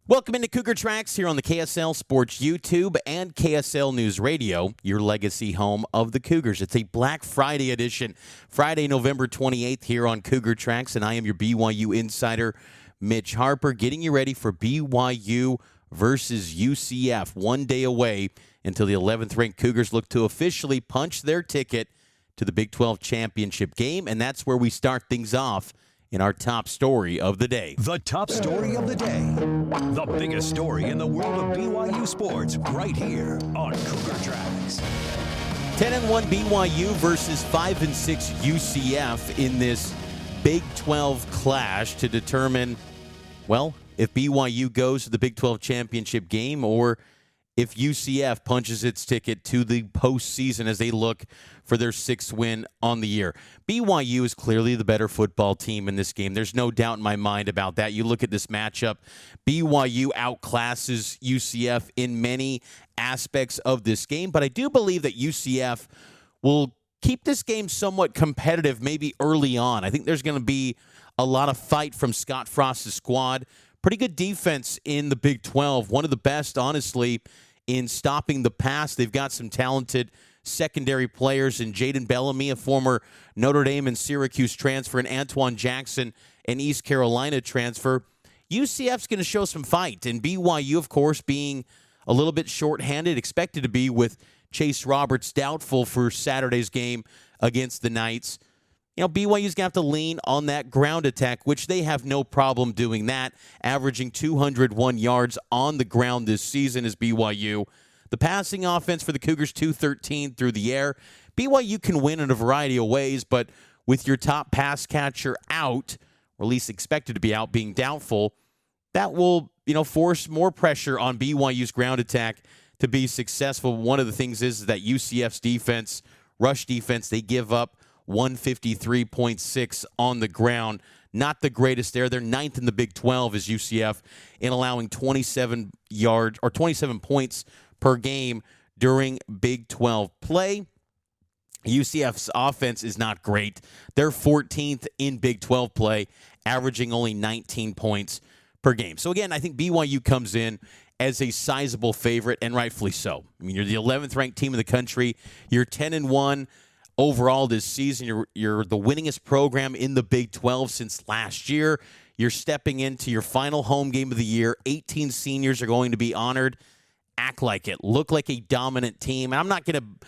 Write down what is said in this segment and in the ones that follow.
Welcome into Cougar Tracks here on the KSL Sports YouTube and KSL News Radio, your legacy home of the Cougars. It's a Black Friday edition, Friday, November 28th here on Cougar Tracks, and I am your BYU insider, Mitch Harper, getting you ready for BYU versus UCF. 1 day away until the 11th-ranked Cougars look to officially punch their ticket to the Big 12 championship game, and that's where we start things off in our top story of the day. The top story of the day. The biggest story in the world of BYU sports right here on Cougar Tracks. 10-1 BYU versus 5-6 UCF in this Big 12 clash to determine, well, if BYU goes to the Big 12 championship game or if UCF punches its ticket to the postseason as they look for their 6th win on the year. BYU is clearly the better football team in this game. There's no doubt in my mind about that. You look at this matchup, BYU outclasses UCF in many aspects of this game, but I do believe that UCF will keep this game somewhat competitive maybe early on. I think there's going to be a lot of fight from Scott Frost's squad. Pretty good defense in the Big 12. One of the best, honestly, in stopping the pass. They've got some talented secondary players in Jaden Bellamy, a former Notre Dame and Syracuse transfer, and Antoine Jackson, an East Carolina transfer. UCF's going to show some fight, and BYU, of course, being a little bit shorthanded, expected to be with Chase Roberts doubtful for Saturday's game against the Knights. You know, BYU's going to have to lean on that ground attack, which they have no problem doing that, averaging 201 yards on the ground this season is BYU. The passing offense for the Cougars, 213 through the air. BYU can win in a variety of ways, but with your top pass catcher out, or at least expected to be out, being doubtful, that will, force more pressure on BYU's ground attack to be successful. One of the things is that UCF's defense, rush defense, they give up 153.6 on the ground. Not the greatest there. They're 9th in the Big 12 as UCF in allowing 27 points per game during Big 12 play. UCF's offense is not great. They're 14th in Big 12 play, averaging only 19 points per game. So again, I think BYU comes in as a sizable favorite, and rightfully so. I mean, you're the 11th ranked team in the country. You're 10-1. Overall this season, you're the winningest program in the Big 12 since last year. You're stepping into your final home game of the year. 18 seniors are going to be honored. Act like it. Look like a dominant team. And I'm not going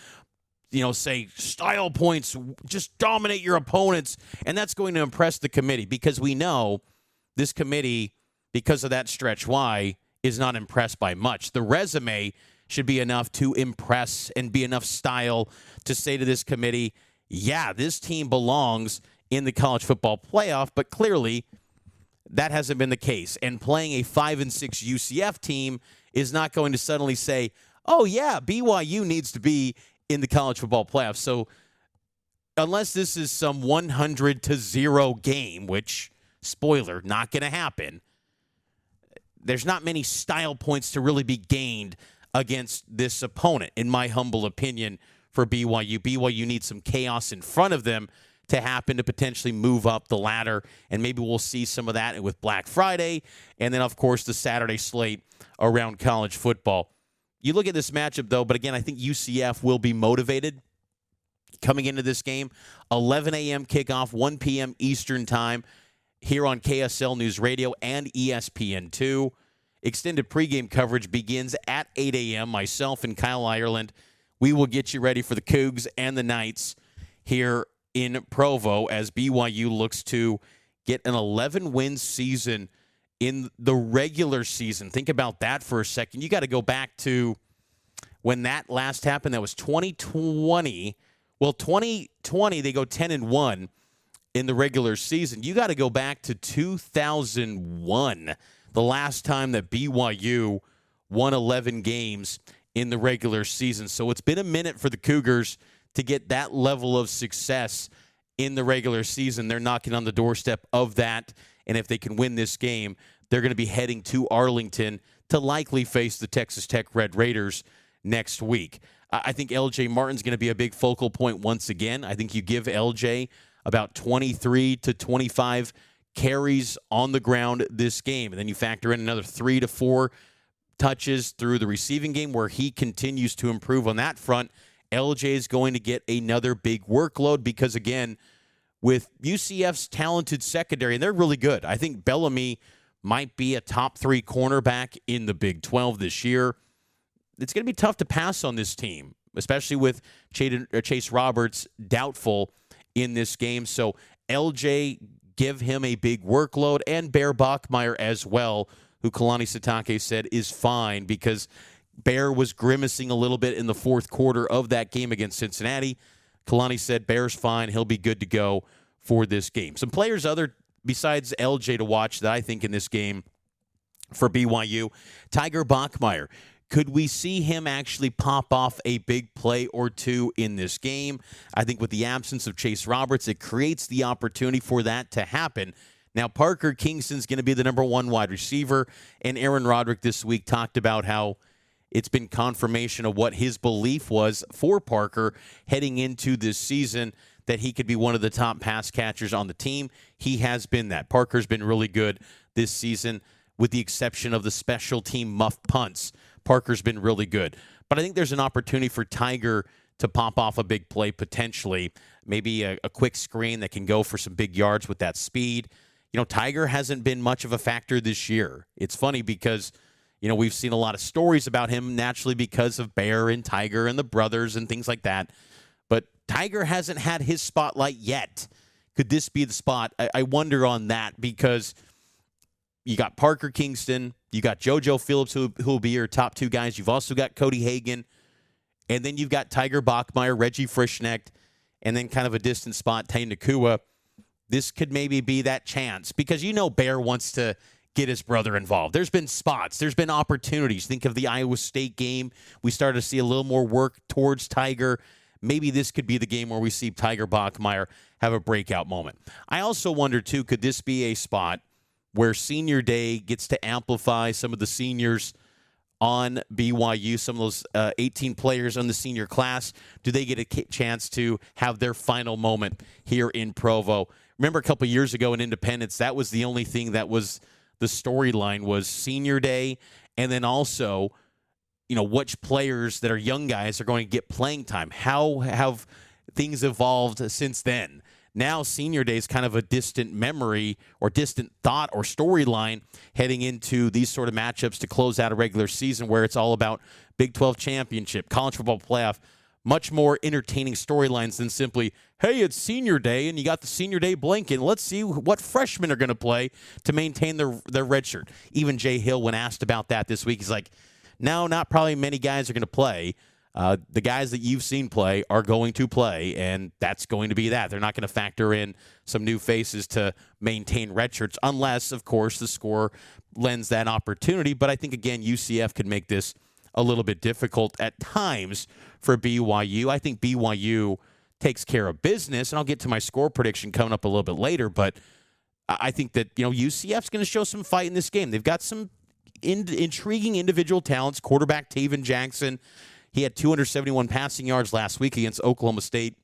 to, say style points, just dominate your opponents, and that's going to impress the committee because we know this committee, because of that stretch Y, is not impressed by much. The resume should be enough to impress and be enough style to say to this committee, yeah, this team belongs in the college football playoff, but clearly that hasn't been the case. And playing a 5-6 UCF team is not going to suddenly say, oh, yeah, BYU needs to be in the college football playoff. So unless this is some 100-0 game, which, spoiler, not going to happen, there's not many style points to really be gained against this opponent, in my humble opinion, for BYU. BYU needs some chaos in front of them to happen to potentially move up the ladder, and maybe we'll see some of that with Black Friday, and then, of course, the Saturday slate around college football. You look at this matchup, though, but again, I think UCF will be motivated coming into this game. 11 a.m. kickoff, 1 p.m. Eastern time here on KSL News Radio and ESPN2. Extended pregame coverage begins at 8 a.m. Myself and Kyle Ireland, we will get you ready for the Cougs and the Knights here in Provo as BYU looks to get an 11-win season in the regular season. Think about that for a second. You got to go back to when that last happened. That was 2020. Well, 2020, they go 10-1 in the regular season. You got to go back to 2001. The last time that BYU won 11 games in the regular season. So it's been a minute for the Cougars to get that level of success in the regular season. They're knocking on the doorstep of that. And if they can win this game, they're going to be heading to Arlington to likely face the Texas Tech Red Raiders next week. I think LJ Martin's going to be a big focal point once again. I think you give LJ about 23 to 25 carries on the ground this game. And then you factor in another 3 to 4 touches through the receiving game where he continues to improve on that front. LJ is going to get another big workload because, again, with UCF's talented secondary, and they're really good. I think Bellamy might be a top 3 cornerback in the Big 12 this year. It's going to be tough to pass on this team, especially with Chase Roberts doubtful in this game. So LJ, give him a big workload, and Bear Bachmeier as well, who Kalani Sitake said is fine because Bear was grimacing a little bit in the fourth quarter of that game against Cincinnati. Kalani said Bear's fine. He'll be good to go for this game. Some players besides LJ to watch that I think in this game for BYU, Tiger Bachmeier. Could we see him actually pop off a big play or two in this game? I think with the absence of Chase Roberts, it creates the opportunity for that to happen. Now, Parker Kingston's going to be the number 1 wide receiver, and Aaron Roderick this week talked about how it's been confirmation of what his belief was for Parker heading into this season, that he could be one of the top pass catchers on the team. He has been that. Parker's been really good this season, with the exception of the special team muff punts. Parker's been really good. But I think there's an opportunity for Tiger to pop off a big play potentially, maybe a quick screen that can go for some big yards with that speed. You know, Tiger hasn't been much of a factor this year. It's funny because, you know, we've seen a lot of stories about him naturally because of Bear and Tiger and the brothers and things like that. But Tiger hasn't had his spotlight yet. Could this be the spot? I wonder on that because you got Parker Kingston, you got JoJo Phillips, who will be your top 2 guys. You've also got Cody Hagan, and then you've got Tiger Bachmeier, Reggie Frischknecht, and then kind of a distant spot, Tay Nakua. This could maybe be that chance because you know Bear wants to get his brother involved. There's been spots. There's been opportunities. Think of the Iowa State game. We started to see a little more work towards Tiger. Maybe this could be the game where we see Tiger Bachmeier have a breakout moment. I also wonder, too, could this be a spot where Senior Day gets to amplify some of the seniors on BYU, some of those 18 players on the senior class? Do they get a chance to have their final moment here in Provo? Remember a couple years ago in Independence, that was the only thing that was the storyline, was Senior Day, and then also, you know, which players that are young guys are going to get playing time. How have things evolved since then? Now Senior Day is kind of a distant memory or distant thought or storyline heading into these sort of matchups to close out a regular season where it's all about Big 12 championship, college football playoff, much more entertaining storylines than simply, hey, it's Senior Day and you got the Senior Day blanket. Let's see what freshmen are going to play to maintain their red shirt. Even Jay Hill, when asked about that this week, he's like, no, not probably many guys are going to play. The guys that you've seen play are going to play, and that's going to be that. They're not going to factor in some new faces to maintain red shirts unless, of course, the score lends that opportunity. But I think, again, UCF could make this a little bit difficult at times for BYU. I think BYU takes care of business, and I'll get to my score prediction coming up a little bit later, but I think that, you know, UCF's going to show some fight in this game. They've got some intriguing individual talents. Quarterback Taven Jackson, he had 271 passing yards last week against Oklahoma State,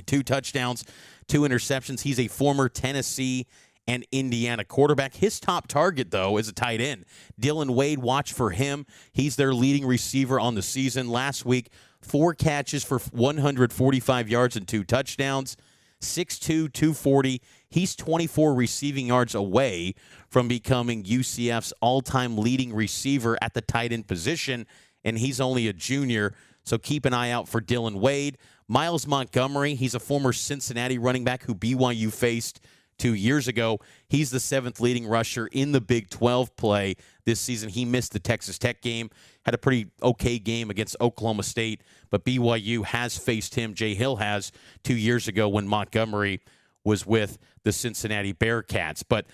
2 touchdowns, 2 interceptions. He's a former Tennessee and Indiana quarterback. His top target, though, is a tight end. Dylan Wade, watch for him. He's their leading receiver on the season. Last week, 4 catches for 145 yards and 2 touchdowns, 6'2", 240. He's 24 receiving yards away from becoming UCF's all-time leading receiver at the tight end position, and he's only a junior, so keep an eye out for Dylan Wade. Miles Montgomery, he's a former Cincinnati running back who BYU faced 2 years ago. He's the 7th leading rusher in the Big 12 play this season. He missed the Texas Tech game, had a pretty okay game against Oklahoma State, but BYU has faced him. Jay Hill has 2 years ago when Montgomery was with the Cincinnati Bearcats. But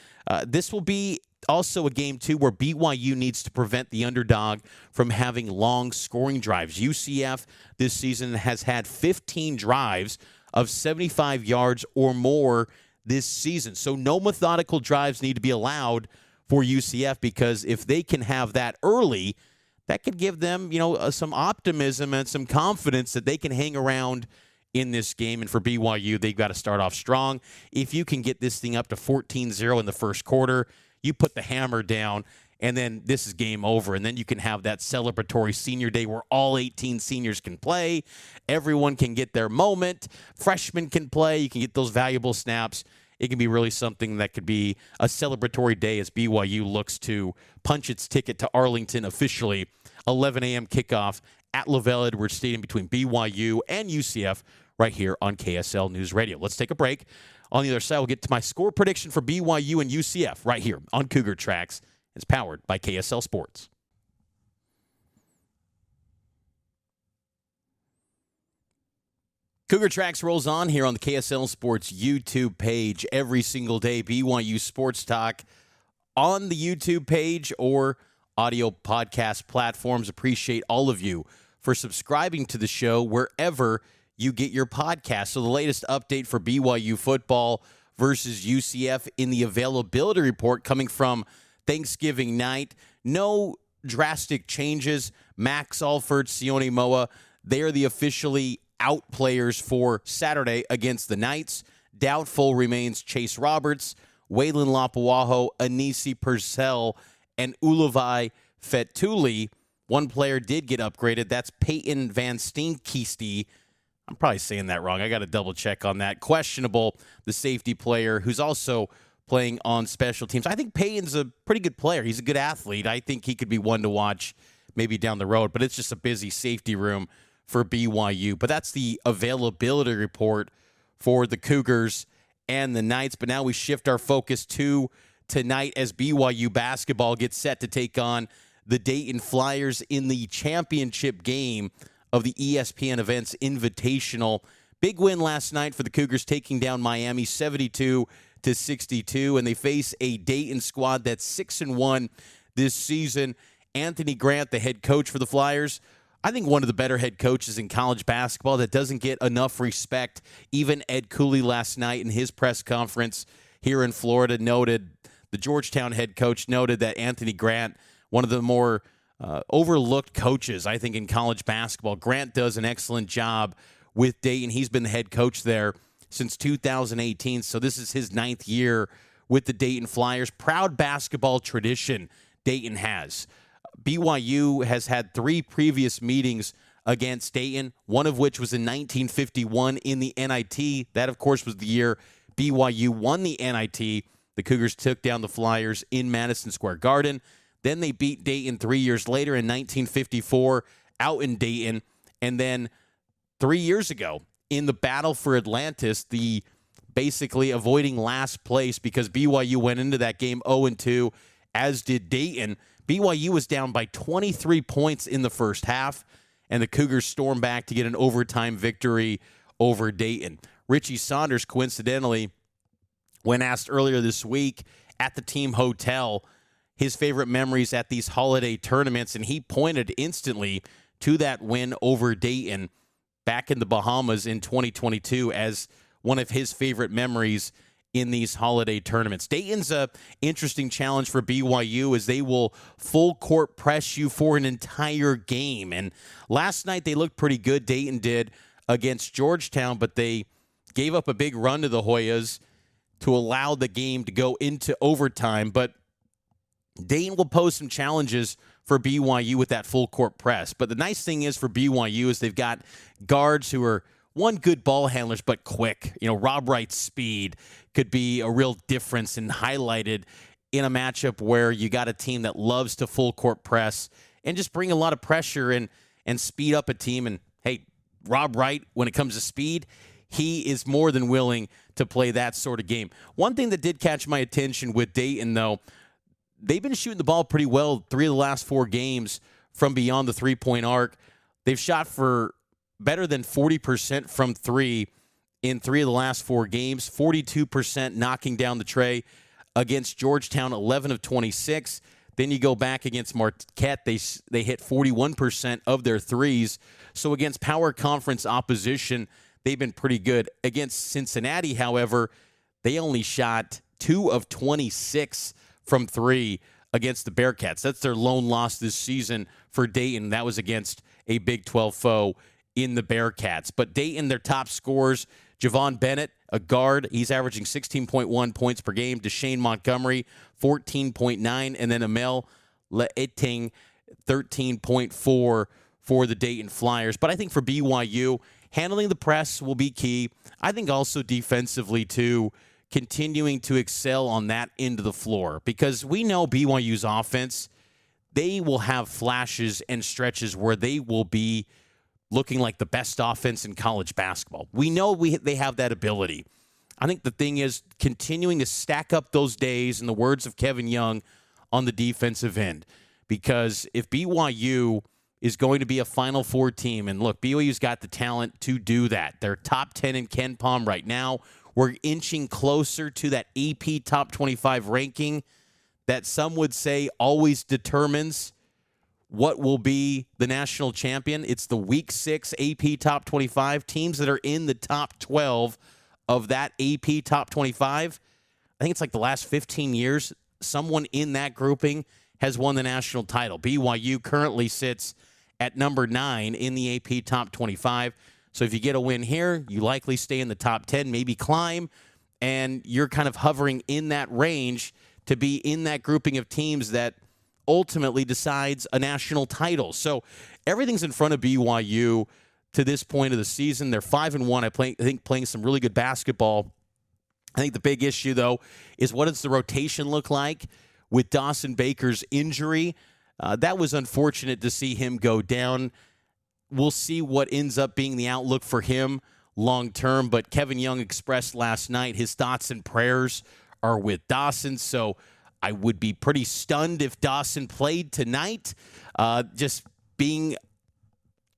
this will be also a game, too, where BYU needs to prevent the underdog from having long scoring drives. UCF this season has had 15 drives of 75 yards or more this season. So no methodical drives need to be allowed for UCF, because if they can have that early, that could give them, some optimism and some confidence that they can hang around in this game. And for BYU, they've got to start off strong. If you can get this thing up to 14-0 in the first quarter, you put the hammer down, and then this is game over. And then you can have that celebratory senior day where all 18 seniors can play. Everyone can get their moment. Freshmen can play. You can get those valuable snaps. It can be really something that could be a celebratory day as BYU looks to punch its ticket to Arlington officially. 11 a.m. kickoff at LaVell Edwards Stadium between BYU and UCF right here on KSL News Radio. Let's take a break. On the other side, we'll get to my score prediction for BYU and UCF right here on Cougar Tracks. It's powered by KSL Sports. Cougar Tracks rolls on here on the KSL Sports YouTube page every single day. BYU Sports Talk on the YouTube page or audio podcast platforms. Appreciate all of you for subscribing to the show wherever you get your podcast. So the latest update for BYU football versus UCF in the availability report coming from Thanksgiving night. No drastic changes. Max Alford, Sione Moa, they are the officially out players for Saturday against the Knights. Doubtful remains Chase Roberts, Waylon Lapuaho, Anisi Purcell, and Ulavai Fetuli. One player did get upgraded. That's Peyton Van Steenkiesty. I'm probably saying that wrong. I got to double check on that. Questionable, the safety player who's also playing on special teams. I think Peyton's a pretty good player. He's a good athlete. I think he could be one to watch maybe down the road, but it's just a busy safety room for BYU. But that's the availability report for the Cougars and the Knights. But now we shift our focus to tonight as BYU basketball gets set to take on the Dayton Flyers in the championship game of the ESPN Events Invitational. Big win last night for the Cougars, taking down Miami 72-62, and they face a Dayton squad that's 6-1 this season. Anthony Grant, the head coach for the Flyers, I think one of the better head coaches in college basketball that doesn't get enough respect. Even Ed Cooley last night in his press conference here in Florida noted, the Georgetown head coach noted that Anthony Grant, one of the more overlooked coaches, I think, in college basketball. Grant does an excellent job with Dayton. He's been the head coach there since 2018, so this is his 9th year with the Dayton Flyers. Proud basketball tradition Dayton has. BYU has had 3 previous meetings against Dayton, one of which was in 1951 in the NIT. That, of course, was the year BYU won the NIT. The Cougars took down the Flyers in Madison Square Garden. Then they beat Dayton 3 years later in 1954 out in Dayton. And then 3 years ago in the battle for Atlantis, the basically avoiding last place because BYU went into that game 0-2, as did Dayton. BYU was down by 23 points in the first half, and the Cougars stormed back to get an overtime victory over Dayton. Richie Saunders, coincidentally, when asked earlier this week at the team hotel his favorite memories at these holiday tournaments, and he pointed instantly to that win over Dayton back in the Bahamas in 2022 as one of his favorite memories in these holiday tournaments. Dayton's a interesting challenge for BYU as they will full court press you for an entire game. And last night they looked pretty good, Dayton did, against Georgetown, but they gave up a big run to the Hoyas to allow the game to go into overtime. But Dayton will pose some challenges for BYU with that full court press. But the nice thing is for BYU is they've got guards who are, one, good ball handlers, but quick. You know, Rob Wright's speed could be a real difference and highlighted in a matchup where you got a team that loves to full court press and just bring a lot of pressure and speed up a team. And, hey, Rob Wright, when it comes to speed, he is more than willing to play that sort of game. One thing that did catch my attention with Dayton, though, they've been shooting the ball pretty well 3 of the last 4 games from beyond the three-point arc. They've shot for better than 40% from 3 in 3 of the last 4 games, 42% knocking down the tray against Georgetown, 11 of 26. Then you go back against Marquette, they hit 41% of their threes. So against power conference opposition, they've been pretty good. Against Cincinnati, however, they only shot 2 of 26 from 3 against the Bearcats. That's their lone loss this season for Dayton. That was against a Big 12 foe in the Bearcats. But Dayton, their top scorers, Javon Bennett, a guard, he's averaging 16.1 points per game. Deshane Montgomery, 14.9. And then Amel Leeting, 13.4 for the Dayton Flyers. But I think for BYU, handling the press will be key. I think also defensively, too, continuing to excel on that end of the floor. Because we know BYU's offense, they will have flashes and stretches where they will be looking like the best offense in college basketball. We know they have that ability. I think the thing is continuing to stack up those days, in the words of Kevin Young, on the defensive end. Because if BYU is going to be a Final Four team, and look, BYU's got the talent to do that. They're top 10 in Ken Pom right now. We're inching closer to that AP top 25 ranking that some would say always determines what will be the national champion. It's the Week 6 AP Top 25. Teams that are in the top 12 of that AP Top 25, I think it's like the last 15 years, someone in that grouping has won the national title. BYU currently sits at number 9 in the AP Top 25. So if you get a win here, you likely stay in the top 10, maybe climb, and you're kind of hovering in that range to be in that grouping of teams that ultimately decides a national title. So everything's in front of BYU to this point of the season. They're 5-1. I think playing some really good basketball. I think the big issue, though, is what does the rotation look like with Dawson Baker's injury? That was unfortunate to see him go down. We'll see what ends up being the outlook for him long term. But Kevin Young expressed last night his thoughts and prayers are with Dawson. So I would be pretty stunned if Dawson played tonight. Just being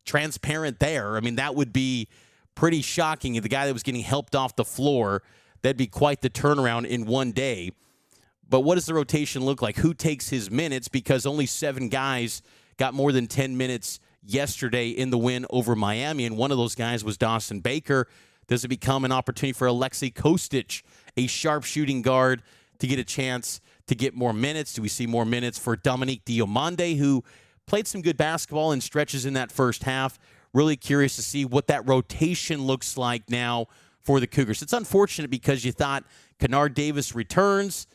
transparent there. I mean, that would be pretty shocking. The guy that was getting helped off the floor, that'd be quite the turnaround in one day. But what does the rotation look like? Who takes his minutes? Because only 7 guys got more than 10 minutes yesterday in the win over Miami, and one of those guys was Dawson Baker. Does it become an opportunity for Alexei Kostic, a sharpshooting guard, to get a chance to get more minutes? Do we see more minutes for Dominique Diomande, who played some good basketball in stretches in that first half? Really curious to see what that rotation looks like now for the Cougars. It's unfortunate because you thought Kennard Davis returns,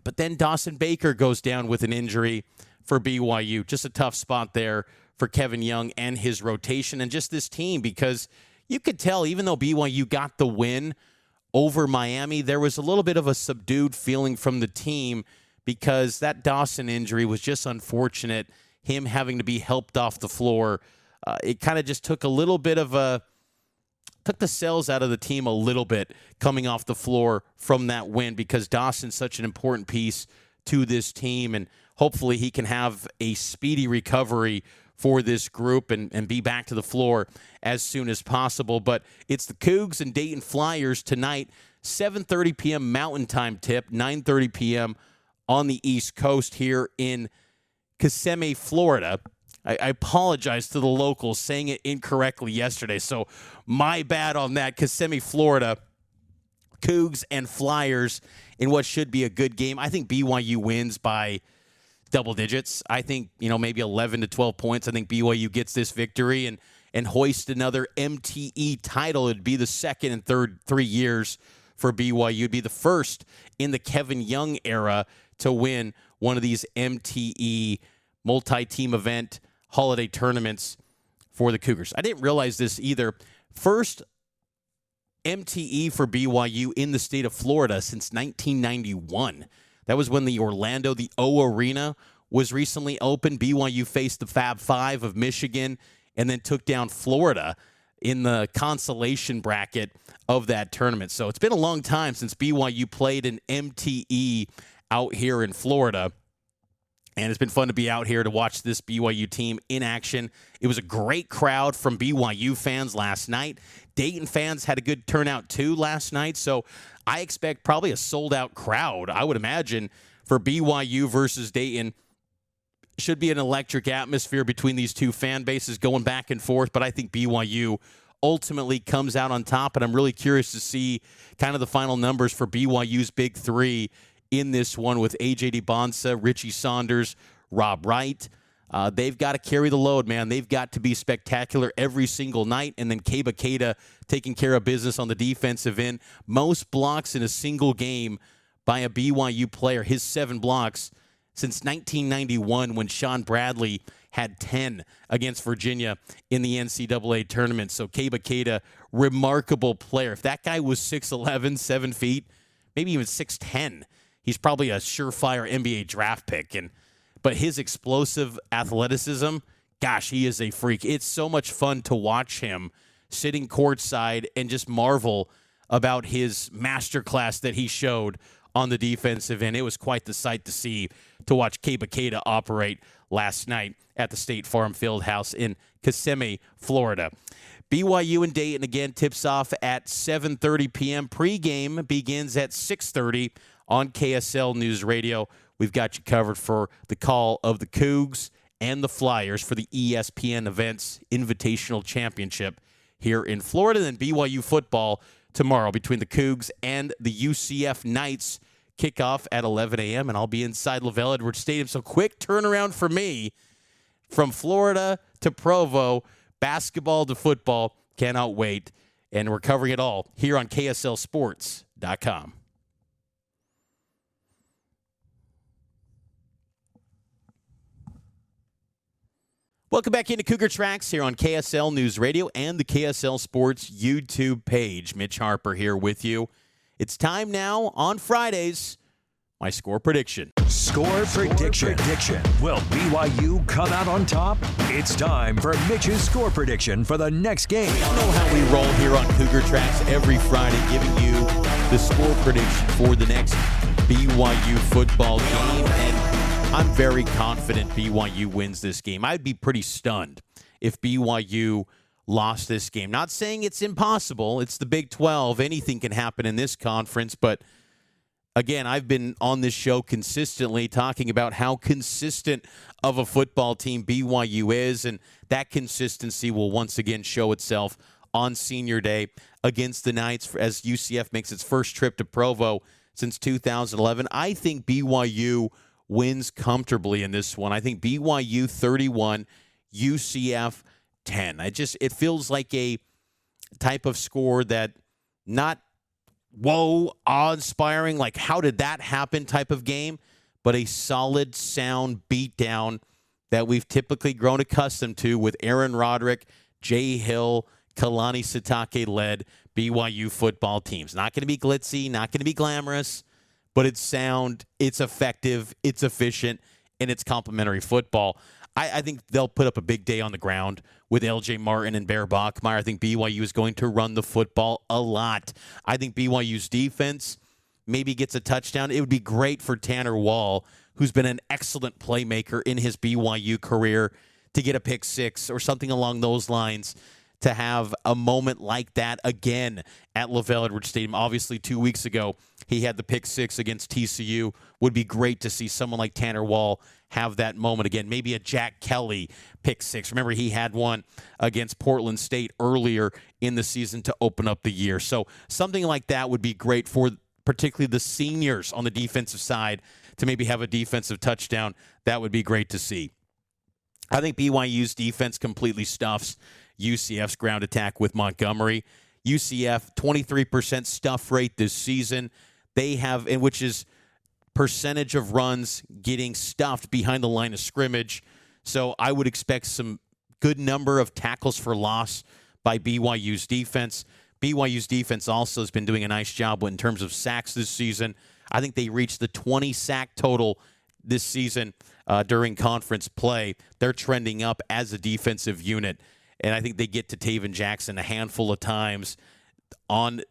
but then Dawson Baker goes down with an injury for BYU. Just a tough spot there for Kevin Young and his rotation and just this team, because you could tell even though BYU got the win over Miami, there was a little bit of a subdued feeling from the team because that Dawson injury was just unfortunate, him having to be helped off the floor. It kind of just took a little bit of took the cells out of the team a little bit coming off the floor from that win, because Dawson's such an important piece to this team, and hopefully he can have a speedy recovery for this group and be back to the floor as soon as possible. But it's the Cougs and Dayton Flyers tonight, 7:30 p.m. Mountain Time tip, 9:30 p.m. on the East Coast here in Kissimmee, Florida. I apologize to the locals saying it incorrectly yesterday, so my bad on that. Kissimmee, Florida, Cougs and Flyers in what should be a good game. I think BYU wins by double digits. I think, maybe 11 to 12 points. I think BYU gets this victory and hoist another MTE title. It'd be the second and third 3 years for BYU. It'd be the first in the Kevin Young era to win one of these MTE multi-team event holiday tournaments for the Cougars. I didn't realize this either. First MTE for BYU in the state of Florida since 1991. That was when the O Arena was recently opened. BYU faced the Fab Five of Michigan and then took down Florida in the consolation bracket of that tournament. So it's been a long time since BYU played an MTE out here in Florida. And it's been fun to be out here to watch this BYU team in action. It was a great crowd from BYU fans last night. Dayton fans had a good turnout too last night. So I expect probably a sold-out crowd, I would imagine, for BYU versus Dayton. Should be an electric atmosphere between these two fan bases going back and forth. But I think BYU ultimately comes out on top. And I'm really curious to see kind of the final numbers for BYU's big three in this one with A.J. DeBonsa, Richie Saunders, Rob Wright. They've got to carry the load, man. They've got to be spectacular every single night. And then Keita taking care of business on the defensive end. Most blocks in a single game by a BYU player, his 7 blocks since 1991 when Sean Bradley had 10 against Virginia in the NCAA tournament. So Keita, remarkable player. If that guy was 6'11", 7 feet, maybe even 6'10", he's probably a surefire NBA draft pick. But his explosive athleticism, gosh, he is a freak. It's so much fun to watch him sitting courtside and just marvel about his masterclass that he showed on the defensive end. It was quite the sight to see, to watch Keita operate last night at the State Farm Fieldhouse in Kissimmee, Florida. BYU and Dayton again tips off at 7:30 p.m. Pregame begins at 6:30 on KSL NewsRadio. We've got you covered for the call of the Cougs and the Flyers for the ESPN Events Invitational Championship here in Florida. Then BYU football tomorrow between the Cougs and the UCF Knights. Kickoff at 11 a.m., and I'll be inside LaVell Edwards Stadium. So quick turnaround for me from Florida to Provo, basketball to football. Cannot wait. And we're covering it all here on KSLSports.com. Welcome back into Cougar Tracks here on KSL News Radio and the KSL Sports YouTube page. Mitch Harper here with you. It's time now on Fridays, my score prediction. Score prediction. Will BYU come out on top? It's time for Mitch's score prediction for the next game. You know how we roll here on Cougar Tracks every Friday, giving you the score prediction for the next BYU football game. And I'm very confident BYU wins this game. I'd be pretty stunned if BYU lost this game. Not saying it's impossible. It's the Big 12. Anything can happen in this conference. But, again, I've been on this show consistently talking about how consistent of a football team BYU is, and that consistency will once again show itself on Senior Day against the Knights as UCF makes its first trip to Provo since 2011. I think BYU wins comfortably in this one. I think BYU 31, UCF 10. It feels like a type of score that not, whoa, awe-inspiring, like how did that happen type of game, but a solid, sound beatdown that we've typically grown accustomed to with Aaron Roderick, Jay Hill, Kalani Sitake-led BYU football teams. Not going to be glitzy, not going to be glamorous, but it's sound, it's effective, it's efficient, and it's complimentary football. I think they'll put up a big day on the ground with L.J. Martin and Bear Bachmeier. I think BYU is going to run the football a lot. I think BYU's defense maybe gets a touchdown. It would be great for Tanner Wall, who's been an excellent playmaker in his BYU career, to get a pick six or something along those lines, to have a moment like that again at LaVell Edwards Stadium. Obviously, 2 weeks ago, he had the pick six against TCU. Would be great to see someone like Tanner Wall have that moment again. Maybe a Jack Kelly pick six. Remember, he had one against Portland State earlier in the season to open up the year. So something like that would be great for particularly the seniors on the defensive side to maybe have a defensive touchdown. That would be great to see. I think BYU's defense completely stuffs UCF's ground attack with Montgomery. UCF, 23% stuff rate this season. They have, and which is percentage of runs getting stuffed behind the line of scrimmage. So I would expect some good number of tackles for loss by BYU's defense. BYU's defense also has been doing a nice job in terms of sacks this season. I think they reached the 20 sack total this season during conference play. They're trending up as a defensive unit. And I think they get to Taven Jackson a handful of times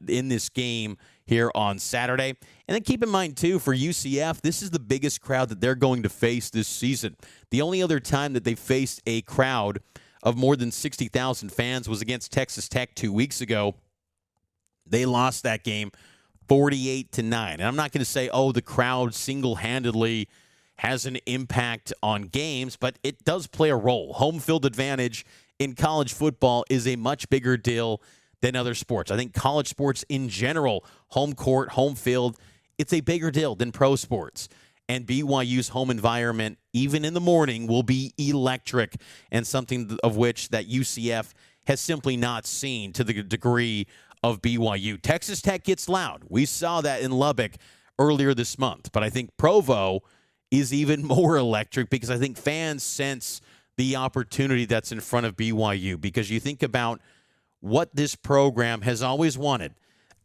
in this game here on Saturday. And then keep in mind, too, for UCF, this is the biggest crowd that they're going to face this season. The only other time that they faced a crowd of more than 60,000 fans was against Texas Tech 2 weeks ago. They lost that game 48-9. And I'm not going to say, the crowd single-handedly has an impact on games, but it does play a role. Home field advantage in college football is a much bigger deal than other sports. I think college sports in general, home court, home field, it's a bigger deal than pro sports. and BYU's home environment, even in the morning, will be electric, and something of which that UCF has simply not seen to the degree of BYU. Texas Tech gets loud. We saw that in Lubbock earlier this month, but I think Provo is even more electric because I think fans sense the opportunity that's in front of BYU, because you think about what this program has always wanted,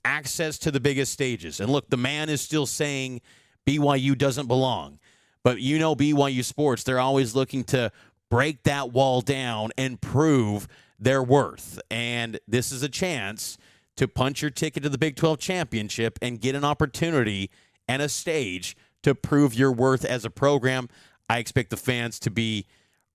access to the biggest stages. And look, the man is still saying BYU doesn't belong. But you know BYU sports, they're always looking to break that wall down and prove their worth. And this is a chance to punch your ticket to the Big 12 championship and get an opportunity and a stage to prove your worth as a program. I expect the fans to be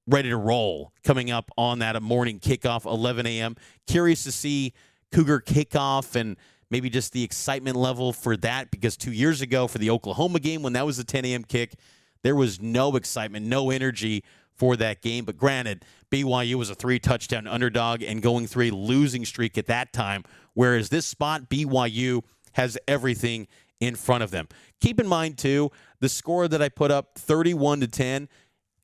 ready to roll coming up on that morning kickoff, 11 a.m. Curious to see Cougar kickoff and maybe just the excitement level for that, because 2 years ago for the Oklahoma game, when that was a 10 a.m. kick, there was no excitement, no energy for that game. But granted, BYU was a 3-touchdown underdog and going through a losing streak at that time, whereas this spot, BYU has everything in front of them. Keep in mind, too, the score that I put up, 31-10,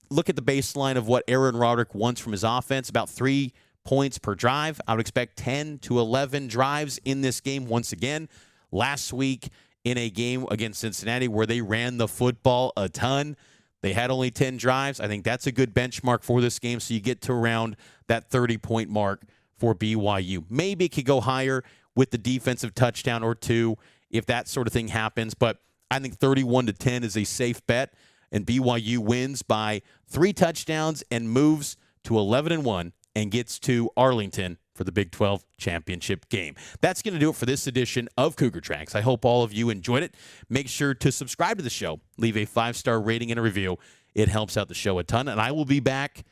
look at the baseline of what Aaron Roderick wants from his offense, about 3 points per drive. I would expect 10 to 11 drives in this game once again. Last week in a game against Cincinnati where they ran the football a ton, they had only 10 drives. I think that's a good benchmark for this game, so you get to around that 30-point mark for BYU. Maybe it could go higher with the defensive touchdown or two if that sort of thing happens, but I think 31-10 is a safe bet, and BYU wins by 3 touchdowns and moves to 11-1 and gets to Arlington for the Big 12 championship game. That's going to do it for this edition of Cougar Tracks. I hope all of you enjoyed it. Make sure to subscribe to the show. Leave a 5-star rating and a review. It helps out the show a ton. And I will be back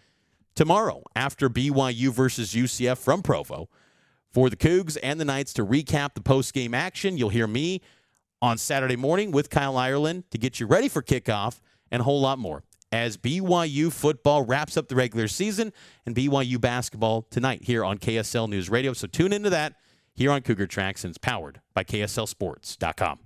tomorrow after BYU versus UCF from Provo for the Cougs and the Knights to recap the post-game action. You'll hear me on Saturday morning with Kyle Ireland to get you ready for kickoff and a whole lot more as BYU football wraps up the regular season and BYU basketball tonight here on KSL News Radio. So tune into that here on Cougar Tracks, and it's powered by KSLSports.com.